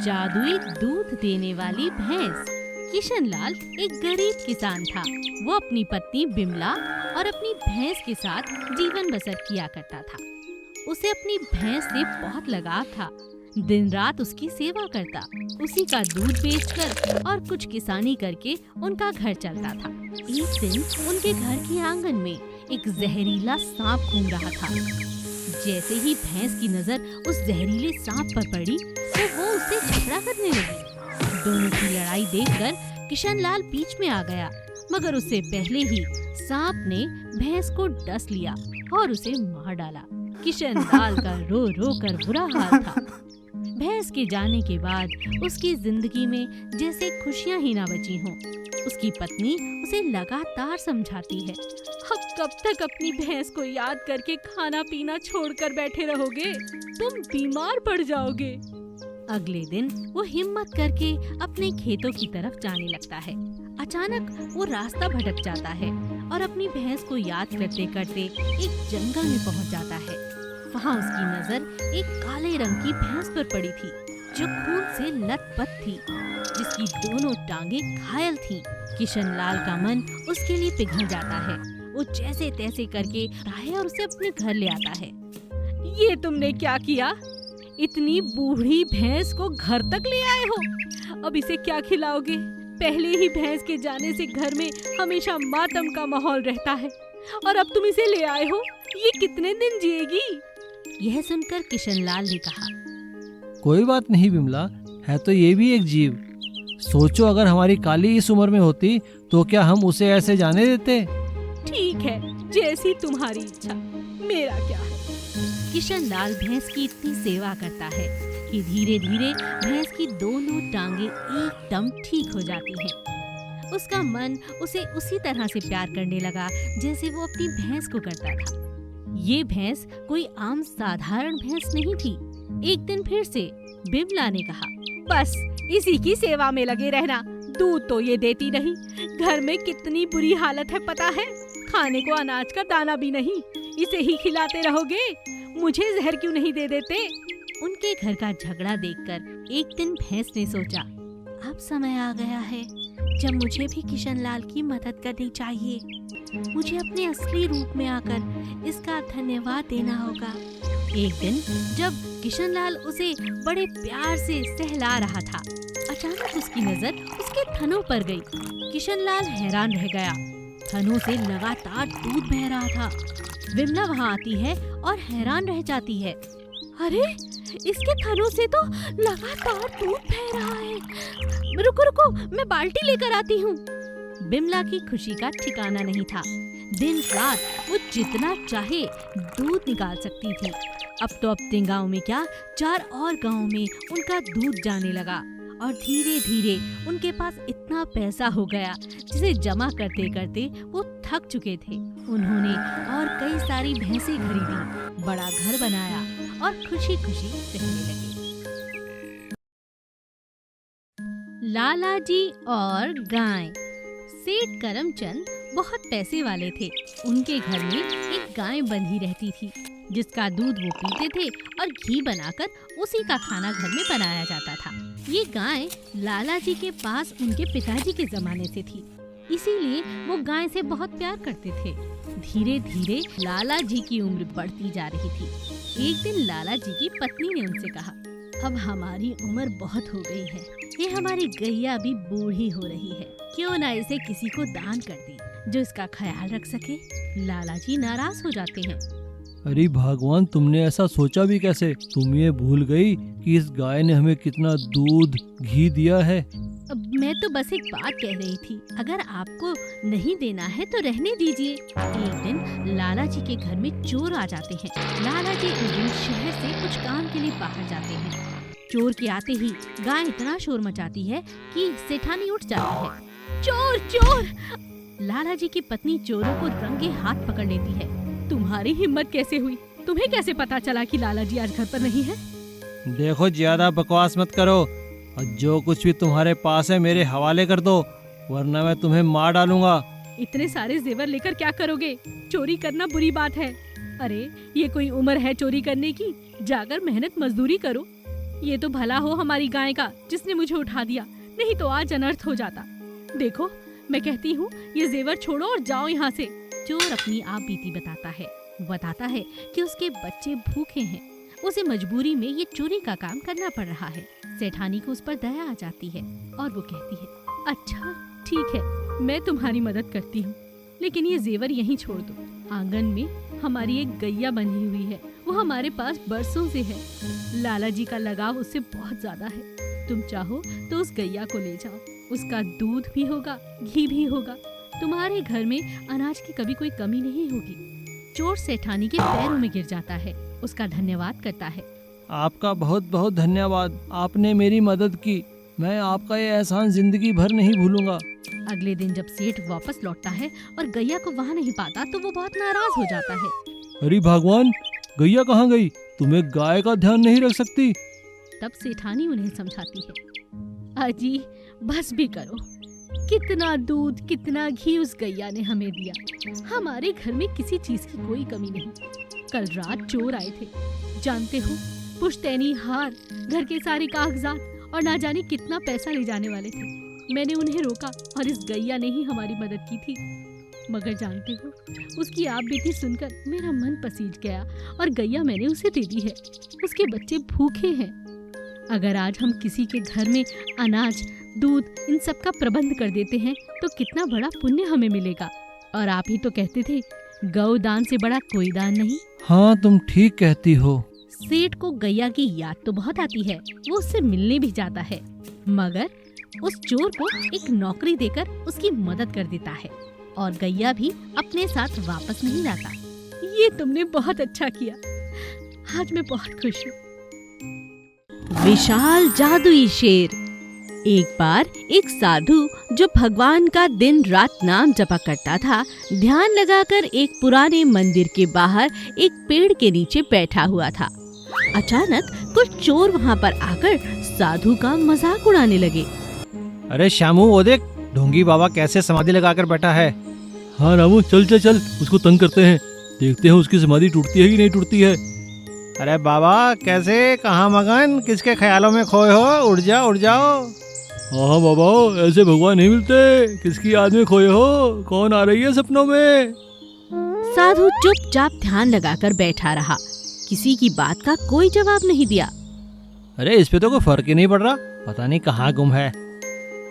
जादुई दूध देने वाली भैंस। किशनलाल एक गरीब किसान था। वो अपनी पत्नी बिमला और अपनी भैंस के साथ जीवन बसर किया करता था। उसे अपनी भैंस से बहुत लगाव था। दिन रात उसकी सेवा करता, उसी का दूध बेचकर और कुछ किसानी करके उनका घर चलता था। एक दिन उनके घर के आंगन में एक जहरीला सांप घूम रहा था। जैसे ही भैंस की नजर उस जहरीले सांप पर पड़ी तो वो उससे झगड़ा करने लगी। दोनों की लड़ाई देखकर किशनलाल बीच में आ गया, मगर उससे पहले ही सांप ने भैंस को डस लिया और उसे मार डाला। किशनलाल का रो रो कर बुरा हाल था। भैंस के जाने के बाद उसकी जिंदगी में जैसे खुशियां ही ना बची हों। उसकी पत्नी उसे लगातार समझाती है, अब कब तक अपनी भैंस को याद करके खाना पीना छोड़कर बैठे रहोगे? तुम बीमार पड़ जाओगे। अगले दिन वो हिम्मत करके अपने खेतों की तरफ जाने लगता है। अचानक वो रास्ता भटक जाता है और अपनी भैंस को याद करते करते एक जंगल में पहुंच जाता है। वहाँ उसकी नजर एक काले रंग की भैंस पर पड़ी थी, जो खून से लथपथ थी, जिसकी दोनों टांगे घायल थीं। किशनलाल का मन उसके लिए पिघल जाता है। वो जैसे तैसे करके है और उसे अपने घर ले आता है। ये तुमने क्या किया? इतनी बूढ़ी भैंस को घर तक ले आए हो? अब इसे क्या खिलाओगे? पहले ही भैंस के जाने से घर में हमेशा मातम का माहौल रहता है और अब तुम इसे ले आए हो। ये कितने दिन जिएगी? यह सुनकर किशनलाल ने कहा, कोई बात नहीं बिमला, है तो ये भी एक जीव। सोचो अगर हमारी काली इस उम्र में होती तो क्या हम उसे ऐसे जाने देते? ठीक है, जैसी तुम्हारी इच्छा, मेरा क्या है। किशनलाल भैंस की इतनी सेवा करता है कि धीरे धीरे भैंस की दोनों टांगे एकदम ठीक हो जाती हैं। उसका मन उसे उसी तरह से प्यार करने लगा जैसे वो अपनी भैंस को करता था। ये भैंस कोई आम साधारण भैंस नहीं थी। एक दिन फिर से बिमला ने कहा, बस इसी की सेवा में लगे रहना, दूध तो ये देती नहीं। घर में कितनी बुरी हालत है पता है? खाने को अनाज का दाना भी नहीं, इसे ही खिलाते रहोगे। मुझे जहर क्यों नहीं दे देते? उनके घर का झगड़ा देखकर एक दिन भैंस ने सोचा, अब समय आ गया है जब मुझे भी किशनलाल की मदद करनी चाहिए। मुझे अपने असली रूप में आकर इसका धन्यवाद देना होगा। एक दिन जब किशनलाल उसे बड़े प्यार से सहला रहा था, अचानक उसकी नजर उसके थनों पर गई। किशनलाल हैरान रह गया। थनों से लगातार दूध बह रहा था। बिमला वहाँ आती है और हैरान रह जाती है, अरे इसके थनों से तो लगातार दूध बह रहा है। रुको रुको, मैं बाल्टी लेकर आती हूँ। बिमला की खुशी का ठिकाना नहीं था। दिन रात वो जितना चाहे दूध निकाल सकती थी। अब तो अपने गांव में क्या, 4 और गांव में उनका दूध जाने लगा और धीरे धीरे उनके पास इतना पैसा हो गया जिसे जमा करते करते वो थक चुके थे। उन्होंने और कई सारी भैंसें खरीदी, बड़ा घर बनाया और खुशी खुशी रहने लगे। लाला जी और गाय। सेठ करमचंद बहुत पैसे वाले थे। उनके घर में एक गाय बंधी रहती थी, जिसका दूध वो पीते थे और घी बनाकर उसी का खाना घर में बनाया जाता था। ये गाय लाला जी के पास उनके पिताजी के जमाने से थी, इसीलिए वो गाय से बहुत प्यार करते थे। धीरे धीरे लाला जी की उम्र बढ़ती जा रही थी। एक दिन लाला जी की पत्नी ने उनसे कहा, अब हमारी उम्र बहुत हो गई है, ये हमारी गैया भी बूढ़ी हो रही है, क्यों ना इसे किसी को दान कर दी जो इसका ख्याल रख सके। लाला जी नाराज हो जाते हैं। अरे भगवान, तुमने ऐसा सोचा भी कैसे? तुम ये भूल गई कि इस गाय ने हमें कितना दूध घी दिया है। मैं तो बस एक बात कह रही थी, अगर आपको नहीं देना है तो रहने दीजिए। एक दिन लाला जी के घर में चोर आ जाते हैं। लाला जी उस दिन शहर से कुछ काम के लिए बाहर जाते हैं। चोर के आते ही गाय इतना शोर मचाती है कि सेठानी उठ जाती है। चोर चोर! लाला जी की पत्नी चोरों को रंगे हाथ पकड़ लेती है। तुम्हारी हिम्मत कैसे हुई? तुम्हें कैसे पता चला कि लाला जी आज घर पर नहीं है? देखो, ज्यादा बकवास मत करो और जो कुछ भी तुम्हारे पास है मेरे हवाले कर दो, वरना मैं तुम्हें मार डालूंगा। इतने सारे जेवर लेकर क्या करोगे? चोरी करना बुरी बात है। अरे ये कोई उम्र है चोरी करने की? जाकर मेहनत मजदूरी करो। ये तो भला हो हमारी गाय का जिसने मुझे उठा दिया, नहीं तो आज अनर्थ हो जाता। देखो, मैं कहती हूँ ये जेवर छोड़ो और जाओ यहाँ से। चोर अपनी आप बीती बताता है। बताता है कि उसके बच्चे भूखे हैं, उसे मजबूरी में ये चोरी का काम करना पड़ रहा है। सेठानी को उस पर दया आ जाती है और वो कहती है, अच्छा ठीक है, मैं तुम्हारी मदद करती हूँ, लेकिन ये जेवर यहीं छोड़ दो। आंगन में हमारी एक गैया बंधी हुई है, वो हमारे पास बरसों से है। लाला जी का लगाव उससे बहुत ज्यादा है। तुम चाहो तो उस गैया को ले जाओ, उसका दूध भी होगा, घी भी होगा। तुम्हारे घर में अनाज की कभी कोई कमी नहीं होगी। चोर सेठानी के पैरों में गिर जाता है, उसका धन्यवाद करता है। आपका बहुत बहुत धन्यवाद, आपने मेरी मदद की। मैं आपका ये एहसान जिंदगी भर नहीं भूलूंगा। अगले दिन जब सेठ वापस लौटता है और गैया को वहाँ नहीं पाता तो वो बहुत नाराज हो जाता है। अरे भगवान, गैया कहाँ गई? तुम्हें गाय का ध्यान नहीं रख सकती? तब सेठानी उन्हें समझाती है, अजी बस भी करो, कितना दूध कितना घी उस गैया ने हमें दिया। हमारे घर में किसी चीज की कोई कमी नहीं। कल रात चोर आए थे, जानते हो, पुश्तैनी हार, घर के सारे कागजात और ना जाने कितना पैसा ले जाने वाले थे। मैंने उन्हें रोका और इस गैया ने ही हमारी मदद की थी। मगर जानते हो, उसकी आप बीती सुनकर मेरा मन पसीज गया और गैया मैंने उसे दे दी है। उसके बच्चे भूखे हैं। अगर आज हम किसी के घर में अनाज, दूध, इन सब का प्रबंध कर देते हैं तो कितना बड़ा पुण्य हमें मिलेगा। और आप ही तो कहते थे, गौ दान से बड़ा कोई दान नहीं। हाँ, तुम ठीक कहती हो। सेठ को गैया की याद तो बहुत आती है, वो उससे मिलने भी जाता है, मगर उस चोर को एक नौकरी देकर उसकी मदद कर देता है और गैया भी अपने साथ वापस नहीं लाता। ये तुमने बहुत अच्छा किया, आज मैं बहुत खुश हूँ। विशाल जादुई शेर। एक बार एक साधु जो भगवान का दिन रात नाम जपा करता था, ध्यान लगाकर एक पुराने मंदिर के बाहर एक पेड़ के नीचे बैठा हुआ था। अचानक कुछ चोर वहाँ पर आकर साधु का मजाक उड़ाने लगे। अरे श्यामू, वो देख, ढोंगी बाबा कैसे समाधि लगाकर बैठा है। हाँ रामू, चल चल चल, उसको तंग करते हैं, देखते हैं उसकी समाधि टूटती है कि नहीं टूटती है। अरे बाबा, कैसे, कहाँ मगन, किसके ख्यालों में खोए हो? उठ जाओ उठ जाओ। हाँ बाबा, ऐसे भगवान नहीं मिलते। किसकी याद में खोए हो? कौन आ रही है सपनों में? साधु चुपचाप ध्यान लगाकर बैठा रहा, किसी की बात का कोई जवाब नहीं दिया। अरे इस पे तो कोई फर्क ही नहीं पड़ रहा, पता नहीं कहाँ गुम है।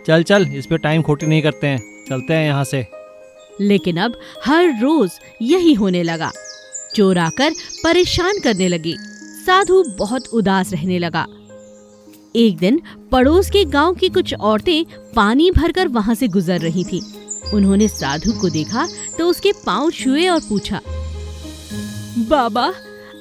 चल चल, इस पे टाइम खोटी नहीं करते हैं, चलते हैं यहाँ से। लेकिन अब हर रोज यही होने लगा। चोर आकर परेशान करने लगे। साधु बहुत उदास रहने लगा। एक दिन पड़ोस के गांव की कुछ औरतें पानी भरकर वहां से गुजर रही थीं। उन्होंने साधु को देखा तो उसके पांव छुए और पूछा, बाबा,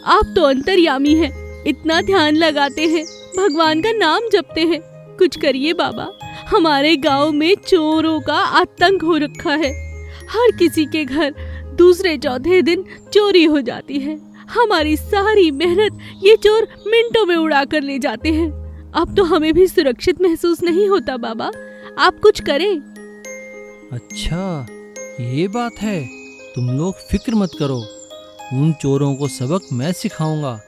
आप तो अंतर्यामी हैं, इतना ध्यान लगाते हैं, भगवान का नाम जपते हैं, कुछ करिए बाबा, हमारे गांव में चोरों का आतंक हो रखा है। हर किसी के घर दूसरे चौथे दिन चोरी हो जाती है। हमारी सारी मेहनत ये चोर मिनटों में उड़ा कर ले जाते हैं। अब तो हमें भी सुरक्षित महसूस नहीं होता बाबा, आप कुछ करें। अच्छा, ये बात है, तुम लोग फिक्र मत करो, उन चोरों को सबक मैं सिखाऊंगा।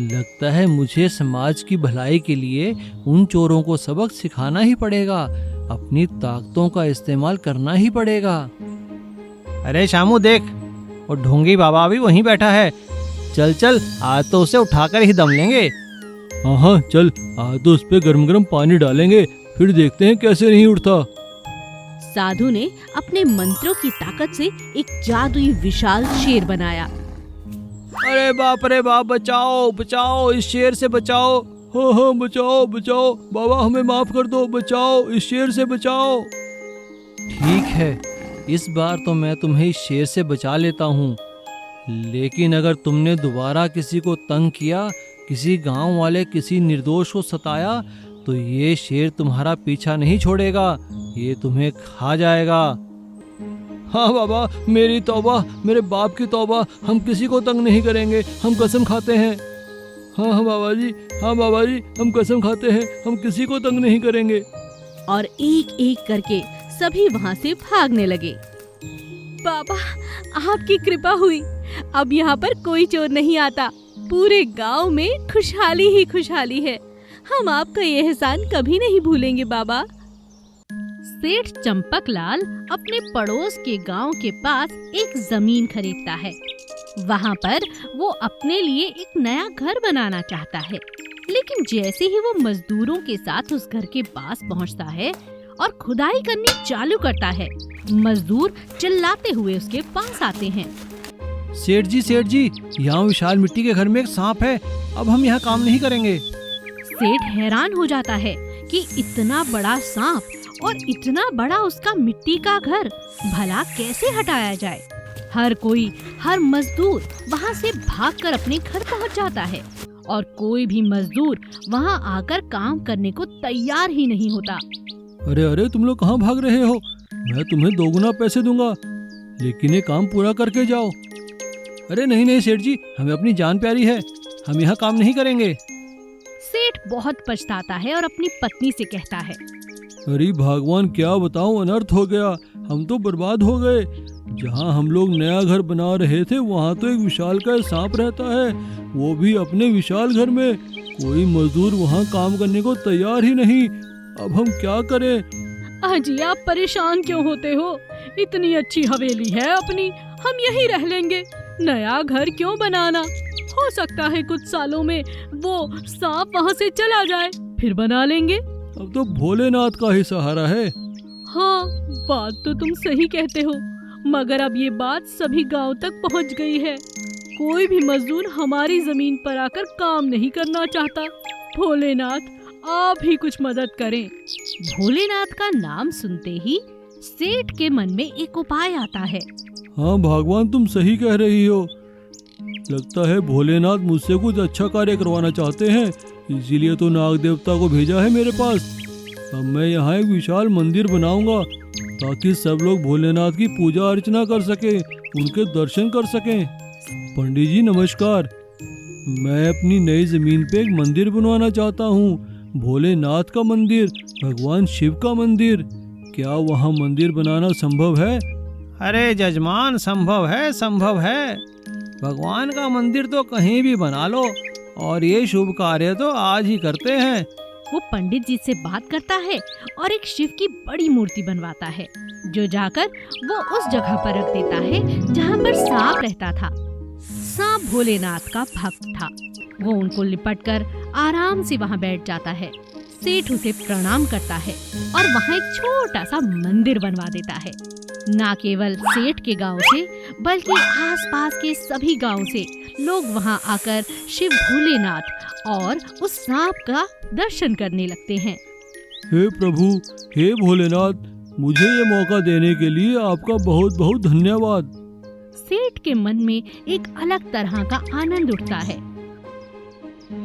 लगता है मुझे समाज की भलाई के लिए उन चोरों को सबक सिखाना ही पड़ेगा, अपनी ताकतों का इस्तेमाल करना ही पड़ेगा। अरे शामू देख, और ढोंगी बाबा भी वहीं बैठा है। चल चल, आज तो उसे उठाकर ही दम लेंगे। हाँ चल, आज तो उस पे गरम गरम पानी डालेंगे, फिर देखते हैं कैसे नहीं उठता। साधु ने अपने मंत्रों की ताकत से एक जादुई विशाल शेर बनाया। अरे बाप रे बाप, बचाओ बचाओ, इस शेर से बचाओ। हाँ हाँ, बचाओ बचाओ बाबा, हमें माफ कर दो, बचाओ, इस शेर से बचाओ। ठीक है, इस बार तो मैं तुम्हें इस शेर से बचा लेता हूँ, लेकिन अगर तुमने दोबारा किसी को तंग किया, किसी गांव वाले किसी निर्दोष को सताया, तो ये शेर तुम्हारा पीछा नहीं छोड़ेगा, ये तुम्हें खा जाएगा। हाँ बाबा, मेरी तौबा, मेरे बाप की तौबा, हम किसी को तंग नहीं करेंगे, हम कसम खाते हैं। हाँ हाँ बाबा जी, हाँ बाबा जी, हम कसम खाते हैं, हम किसी को तंग नहीं करेंगे। और एक एक करके सभी वहाँ से भागने लगे। बाबा, आपकी कृपा हुई, अब यहाँ पर कोई चोर नहीं आता। पूरे गांव में खुशहाली ही खुशहाली है। हम आपका ये एहसान कभी नहीं भूलेंगे बाबा। सेठ चंपकलाल अपने पड़ोस के गांव के पास एक जमीन खरीदता है। वहां पर वो अपने लिए एक नया घर बनाना चाहता है, लेकिन जैसे ही वो मजदूरों के साथ उस घर के पास पहुंचता है और खुदाई करनी चालू करता है, मजदूर चिल्लाते हुए उसके पास आते हैं। सेठ जी, यहाँ विशाल मिट्टी के घर में एक सांप है, अब हम यहाँ काम नहीं करेंगे। सेठ हैरान हो जाता है कि इतना बड़ा सांप और इतना बड़ा उसका मिट्टी का घर भला कैसे हटाया जाए। हर मजदूर वहाँ से भागकर अपने घर पहुँच जाता है और कोई भी मजदूर वहाँ आकर काम करने को तैयार ही नहीं होता। अरे तुम लोग कहाँ भाग रहे हो? मैं तुम्हें 2 गुना पैसे दूंगा, लेकिन ये काम पूरा करके जाओ। अरे नहीं सेठ जी, हमें अपनी जान प्यारी है, हम यहाँ काम नहीं करेंगे। सेठ बहुत पछताता है और अपनी पत्नी से कहता है, अरे भगवान, क्या बताऊं, अनर्थ हो गया, हम तो बर्बाद हो गए। जहाँ हम लोग नया घर बना रहे थे वहाँ तो एक विशाल का सांप रहता है, वो भी अपने विशाल घर में। कोई मजदूर वहाँ काम करने को तैयार ही नहीं, अब हम क्या करें? अजी आप परेशान क्यों होते हो? इतनी अच्छी हवेली है अपनी, हम यहीं रह लेंगे। नया घर क्यों बनाना? हो सकता है कुछ सालों में वो सांप वहाँ से चला जाए, फिर बना लेंगे। अब तो भोलेनाथ का ही सहारा है। हाँ, बात तो तुम सही कहते हो, मगर अब ये बात सभी गांव तक पहुंच गई है। कोई भी मजदूर हमारी जमीन पर आकर काम नहीं करना चाहता। भोलेनाथ, आप ही कुछ मदद करें। भोलेनाथ का नाम सुनते ही सेठ के मन में एक उपाय आता है। हाँ भगवान, तुम सही कह रही हो। लगता है भोलेनाथ मुझसे कुछ अच्छा कार्य करवाना चाहते हैं, इसीलिए तो नाग देवता को भेजा है मेरे पास। अब मैं यहाँ एक विशाल मंदिर बनाऊंगा ताकि सब लोग भोलेनाथ की पूजा अर्चना कर सके, उनके दर्शन कर सकें। पंडित जी नमस्कार, मैं अपनी नई जमीन पे एक मंदिर बनवाना चाहता हूँ, भोलेनाथ का मंदिर, भगवान शिव का मंदिर। क्या वहाँ मंदिर बनाना संभव है? अरे जजमान, संभव है। भगवान का मंदिर तो कहीं भी बना लो, और ये शुभ कार्य तो आज ही करते हैं। वो पंडित जी से बात करता है और एक शिव की बड़ी मूर्ति बनवाता है, जो जाकर वो उस जगह पर रख देता है जहाँ पर सांप रहता था। सांप भोलेनाथ का भक्त था। वो उनको लिपटकर आराम से वहाँ बैठ जाता है। सेठ उसे प्रणाम करता है और वहाँ एक छोटा सा मंदिर बनवा देता है। ना केवल सेठ के गांव से, बल्कि आसपास के सभी गांव से लोग वहां आकर शिव भोलेनाथ और उस सांप का दर्शन करने लगते हैं। हे प्रभु, हे भोलेनाथ, मुझे ये मौका देने के लिए आपका बहुत बहुत धन्यवाद। सेठ के मन में एक अलग तरह का आनंद उठता है।